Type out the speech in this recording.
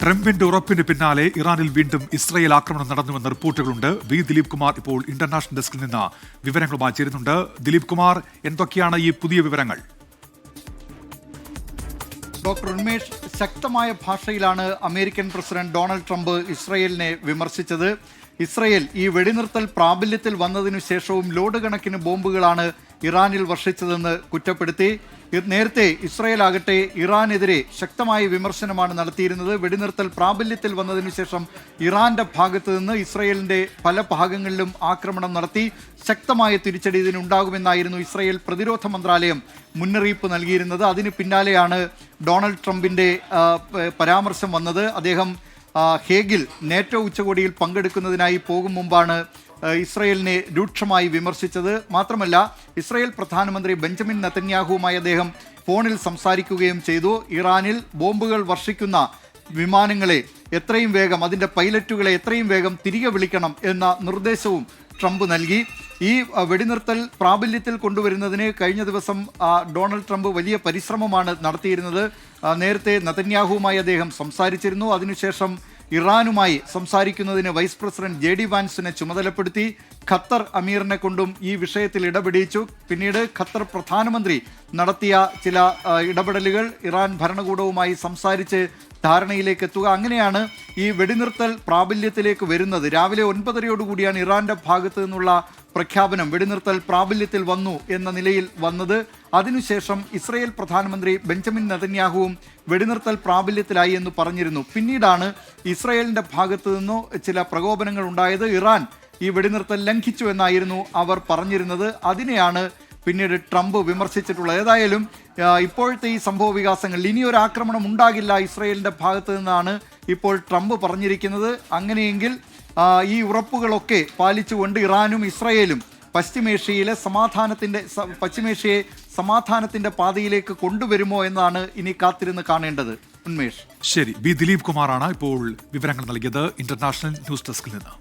ട്രംപിന്റെ ഉറപ്പിന് പിന്നാലെ ഇറാനിൽ വീണ്ടും ഇസ്രായേൽ ആക്രമണം നടന്നുവെന്ന റിപ്പോർട്ടുകളുണ്ട്. വി ദിലീപ് കുമാർ ഇപ്പോൾ ഇന്റർനാഷണൽ ഡെസ്കിൽ നിന്ന് വിവരങ്ങളുമായി ചേരുന്നുണ്ട്. ദിലീപ് കുമാർ, എന്തൊക്കെയാണ് ഈ പുതിയ വിവരങ്ങൾ? ഡോക്ടർ ഉന്മേഷ്, ശക്തമായ ഭാഷയിലാണ് അമേരിക്കൻ പ്രസിഡന്റ് ഡൊണാൾഡ് ട്രംപ് ഇസ്രായേലിനെ വിമർശിച്ചത്. ഇസ്രായേൽ ഈ വെടിനിർത്തൽ പ്രാബല്യത്തിൽ വന്നതിനു ശേഷവും ലോഡ് കണക്കിന് ബോംബുകളാണ് ഇറാനിൽ വർഷിച്ചതെന്ന് കുറ്റപ്പെടുത്തി. നേരത്തെ ഇസ്രായേൽ ആകട്ടെ ഇറാനെതിരെ ശക്തമായ വിമർശനമാണ് നടത്തിയിരുന്നത്. വെടിനിർത്തൽ പ്രാബല്യത്തിൽ വന്നതിനു ശേഷം ഇറാന്റെ ഭാഗത്ത് നിന്ന് ഇസ്രായേലിന്റെ പല ഭാഗങ്ങളിലും ആക്രമണം നടത്തി ശക്തമായ തിരിച്ചടി ഇതിനുണ്ടാകുമെന്നായിരുന്നു ഇസ്രായേൽ പ്രതിരോധ മന്ത്രാലയം മുന്നറിയിപ്പ് നൽകിയിരുന്നത്. അതിന് പിന്നാലെയാണ് ഡൊണാൾഡ് ട്രംപിന്റെ പരാമർശം വന്നത്. അദ്ദേഹം ഹേഗിൽ നേറ്റോ ഉച്ചകോടിയിൽ പങ്കെടുക്കുന്നതിനായി പോകും മുമ്പാണ് ഇസ്രായേലിനെ രൂക്ഷമായി വിമർശിച്ചത്. മാത്രമല്ല, ഇസ്രായേൽ പ്രധാനമന്ത്രി ബെഞ്ചമിൻ നെതന്യാഹുവുമായി അദ്ദേഹം ഫോണിൽ സംസാരിക്കുകയും ചെയ്തു. ഇറാനിൽ ബോംബുകൾ വർഷിക്കുന്ന വിമാനങ്ങളെ എത്രയും വേഗം, അതിൻ്റെ പൈലറ്റുകളെ എത്രയും വേഗം തിരികെ വിളിക്കണം എന്ന നിർദ്ദേശവും ട്രംപ് നൽകി. ഈ വെടിനിർത്തൽ പ്രാബല്യത്തിൽ കൊണ്ടുവരുന്നതിന് കഴിഞ്ഞ ദിവസം ഡൊണാൾഡ് ട്രംപ് വലിയ പരിശ്രമമാണ് നടത്തിയിരുന്നത്. നേരത്തെ നെതന്യാഹുവുമായി അദ്ദേഹം സംസാരിച്ചിരുന്നു. അതിനുശേഷം ഇറാനുമായി സംസാരിക്കുന്നതിന് വൈസ് പ്രസിഡന്റ് JD വാൻസിനെ ചുമതലപ്പെടുത്തി. ഖത്തർ അമീറിനെ കൊണ്ടും ഈ വിഷയത്തിൽ ഇടപെടിച്ചു. പിന്നീട് ഖത്തർ പ്രധാനമന്ത്രി നടത്തിയ ചില ഇടപെടലുകൾ, ഇറാൻ ഭരണകൂടവുമായി സംസാരിച്ച് ധാരണയിലേക്ക് എത്തുക, അങ്ങനെയാണ് ഈ വെടിനിർത്തൽ പ്രാബല്യത്തിലേക്ക് വരുന്നത്. രാവിലെ 9:30 ഇറാന്റെ ഭാഗത്തു നിന്നുള്ള പ്രഖ്യാപനം വെടിനിർത്തൽ പ്രാബല്യത്തിൽ വന്നു എന്ന നിലയിൽ വന്നത്. അതിനുശേഷം ഇസ്രായേൽ പ്രധാനമന്ത്രി ബെഞ്ചമിൻ നെതന്യാഹുവും വെടിനിർത്തൽ പ്രാബല്യത്തിലായി എന്ന് പറഞ്ഞിരുന്നു. പിന്നീടാണ് ഇസ്രായേലിന്റെ ഭാഗത്തു നിന്നോ ചില പ്രകോപനങ്ങൾ ഉണ്ടായത്. ഇറാൻ ഈ വെടിനിർത്തൽ ലംഘിച്ചു എന്നായിരുന്നു അവർ പറഞ്ഞിരുന്നത്. അതിനെയാണ് പിന്നീട് ട്രംപ് വിമർശിച്ചിട്ടുള്ളത്. ഏതായാലും ഇപ്പോഴത്തെ ഈ സംഭവ വികാസങ്ങളിൽ ഇനിയൊരു ആക്രമണം ഉണ്ടാകില്ല ഇസ്രായേലിന്റെ ഭാഗത്തു നിന്നാണ് ഇപ്പോൾ ട്രംപ് പറഞ്ഞിരിക്കുന്നത്. അങ്ങനെയെങ്കിൽ ഈ ഉറപ്പുകളൊക്കെ പാലിച്ചുകൊണ്ട് ഇറാനും ഇസ്രായേലും പശ്ചിമേഷ്യയെ സമാധാനത്തിന്റെ പാതയിലേക്ക് കൊണ്ടുവരുമോ എന്നാണ് ഇനി കാത്തിരുന്ന് കാണേണ്ടത്. ഉന്മേഷ്. ശരി, ബി ദിലീപ് കുമാറാണ് ഇപ്പോൾ വിവരങ്ങൾ നൽകിയത് ഇന്റർനാഷണൽ ന്യൂസ് ഡെസ്കിൽ നിന്ന്.